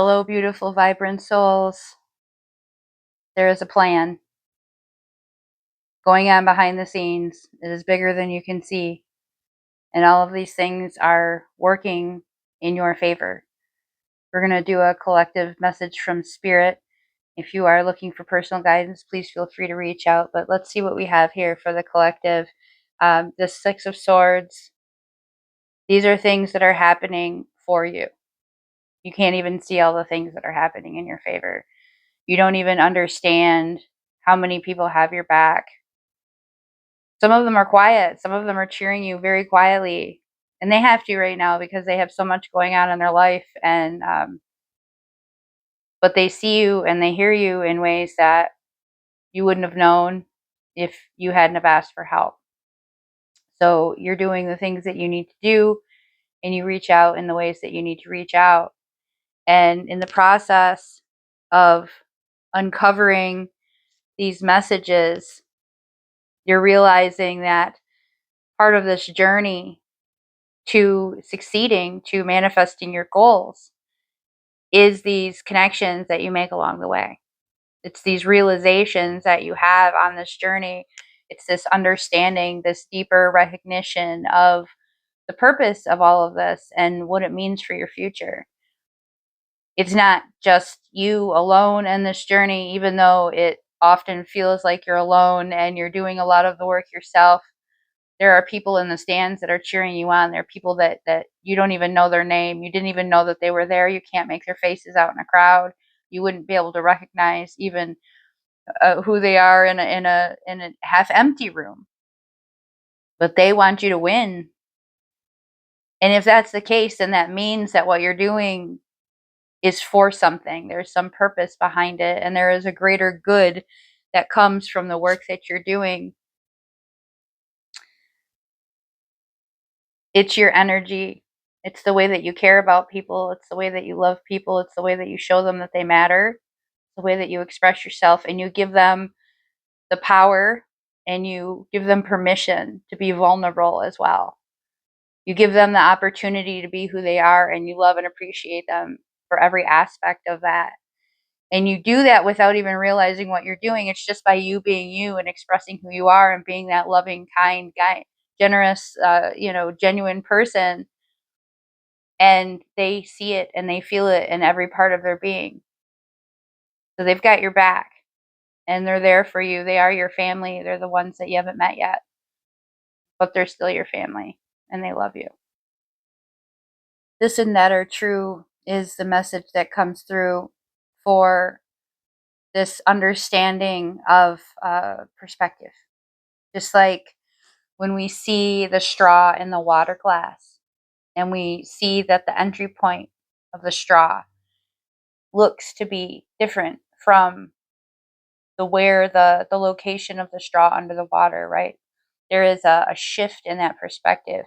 Hello, beautiful, vibrant souls. There is a plan going on behind the scenes. It is bigger than you can see. And all of these things are working in your favor. We're going to do a collective message from Spirit. If you are looking for personal guidance, please feel free to reach out. But let's see what we have here for the collective. The Six of Swords. These are things that are happening for you. You can't even see all the things that are happening in your favor. You don't even understand how many people have your back. Some of them are quiet. Some of them are cheering you very quietly. And they have to right now because they have so much going on in their life. And but they see you and they hear you in ways that you wouldn't have known if you hadn't have asked for help. So you're doing the things that you need to do, and you reach out in the ways that you need to reach out. And in the process of uncovering these messages, you're realizing that part of this journey to succeeding, to manifesting your goals, is these connections that you make along the way. It's these realizations that you have on this journey. It's this understanding, this deeper recognition of the purpose of all of this and what it means for your future. It's not just you alone in this journey, even though it often feels like you're alone and you're doing a lot of the work yourself. There are people in the stands that are cheering you on. There are people that you don't even know their name. You didn't even know that they were there. You can't make their faces out in a crowd. You wouldn't be able to recognize even who they are in a half empty room. But they want you to win. And if that's the case, then that means that what you're doing is for something. There's some purpose behind it, and there is a greater good that comes from the work that you're doing. It's your energy. It's the way that you care about people. It's the way that you love people. It's the way that you show them that they matter. The way that you express yourself, and you give them the power and you give them permission to be vulnerable as well. You give them the opportunity to be who they are, and you love and appreciate them for every aspect of that. And you do that without even realizing what you're doing. It's just by you being you and expressing who you are and being that loving, kind guy, generous, genuine person. And they see it and they feel it in every part of their being. So they've got your back and they're there for you. They are your family. They're the ones that you haven't met yet, but they're still your family and they love you. This and that are true is the message that comes through for this understanding of perspective. Just like when we see the straw in the water glass and we see that the entry point of the straw looks to be different from the location of the straw under the water, right? There is a shift in that perspective.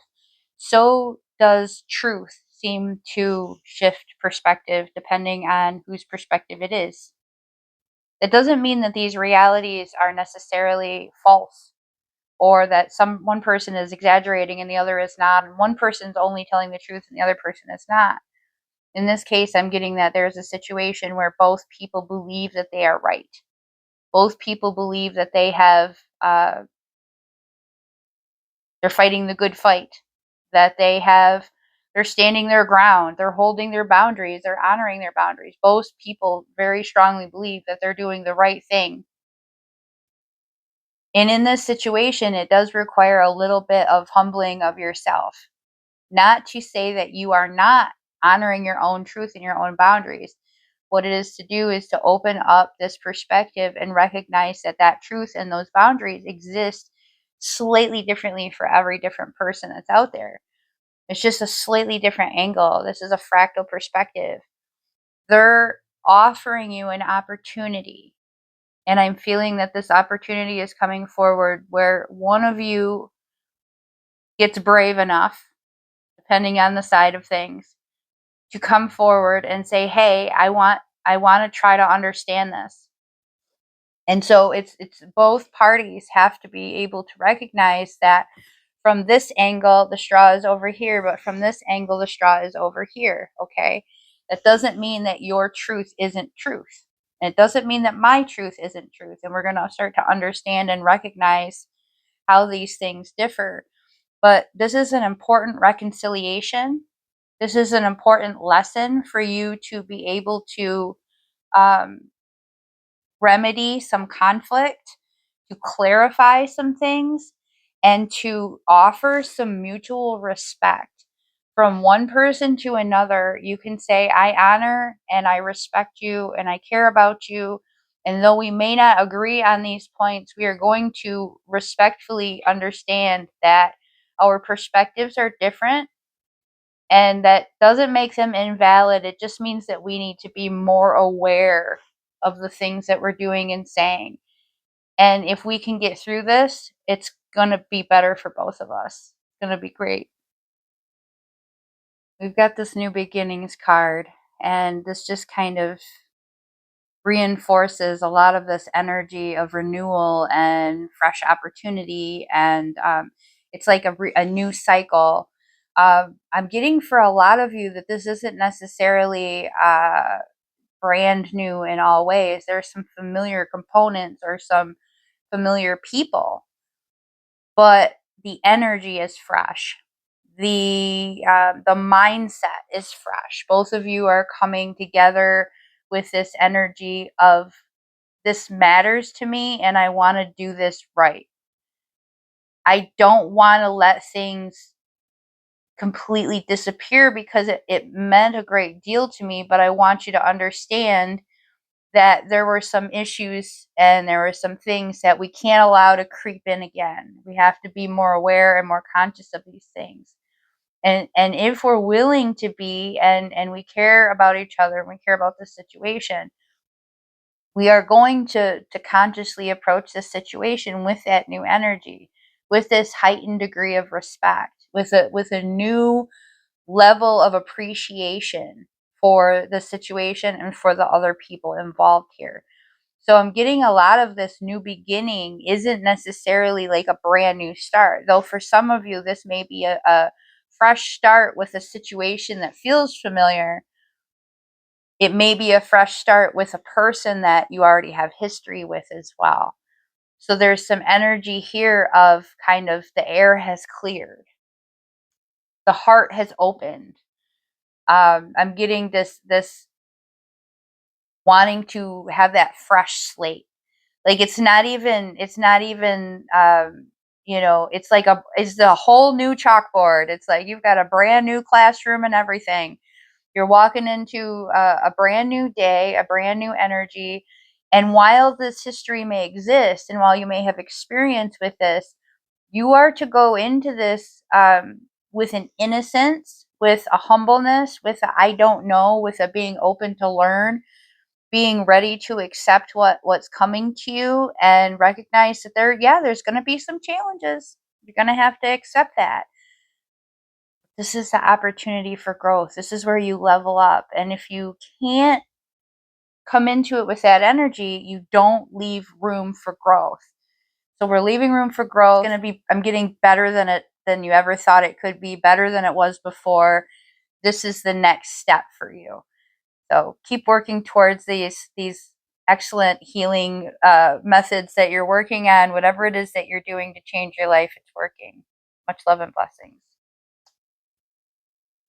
So does truth seem to shift perspective depending on whose perspective it is. It doesn't mean that these realities are necessarily false or that one person is exaggerating and the other is not, and one person's only telling the truth and the other person is not. In this case, I'm getting that there's a situation where both people believe that they are right. Both people believe that they have they're fighting the good fight, that they're standing their ground, they're holding their boundaries, they're honoring their boundaries. Both people very strongly believe that they're doing the right thing. And in this situation, it does require a little bit of humbling of yourself. Not to say that you are not honoring your own truth and your own boundaries. What it is to do is to open up this perspective and recognize that that truth and those boundaries exist slightly differently for every different person that's out there. It's just a slightly different angle. This is a fractal perspective. They're offering you an opportunity. And I'm feeling that this opportunity is coming forward where one of you gets brave enough, depending on the side of things, to come forward and say, "Hey, I want to try to understand this." And so it's both parties have to be able to recognize that from this angle the straw is over here, but from this angle the straw is over here, okay? That doesn't mean that your truth isn't truth. And it doesn't mean that my truth isn't truth. And we're going to start to understand and recognize how these things differ. But this is an important reconciliation. This is an important lesson for you to be able to um, remedy some conflict, to clarify some things, and to offer some mutual respect. From one person to another, you can say, I honor and I respect you and I care about you. And though we may not agree on these points, we are going to respectfully understand that our perspectives are different, and that doesn't make them invalid. It just means that we need to be more aware of the things that we're doing and saying. And if we can get through this, it's going to be better for both of us. It's going to be great. We've got this new beginnings card, and this just kind of reinforces a lot of this energy of renewal and fresh opportunity. And it's like a new cycle. I'm getting for a lot of you that this isn't necessarily brand new in all ways. There's some familiar components or some familiar people, but the energy is fresh. The mindset is fresh. Both of you are coming together with this energy of, this matters to me and I want to do this right. I don't want to let things completely disappear because it meant a great deal to me, but I want you to understand that there were some issues and there were some things that we can't allow to creep in again. We have to be more aware and more conscious of these things. And if we're willing to be, and we care about each other and we care about the situation, we are going to consciously approach this situation with that new energy, with this heightened degree of respect, with a new level of appreciation for the situation and for the other people involved here. So I'm getting a lot of this new beginning isn't necessarily like a brand new start, though for some of you, this may be a fresh start with a situation that feels familiar. It may be a fresh start with a person that you already have history with as well. So there's some energy here of kind of the air has cleared, the heart has opened. I'm getting this wanting to have that fresh slate. Like it's not even it's a whole new chalkboard. It's like you've got a brand new classroom and everything. You're walking into a brand new day, a brand new energy. And while this history may exist, and while you may have experience with this, you are to go into this with an innocence, with a humbleness, with a I don't know, with a being open to learn, being ready to accept what's coming to you, and recognize that there's going to be some challenges. You're going to have to accept that. This is the opportunity for growth. This is where you level up. And if you can't come into it with that energy, you don't leave room for growth. So we're leaving room for growth. It's going to be, I'm getting better than you ever thought it could be, better than it was before. This is the next step for you. So keep working towards these excellent healing methods that you're working on. Whatever it is that you're doing to change your life, it's working. Much love and blessings.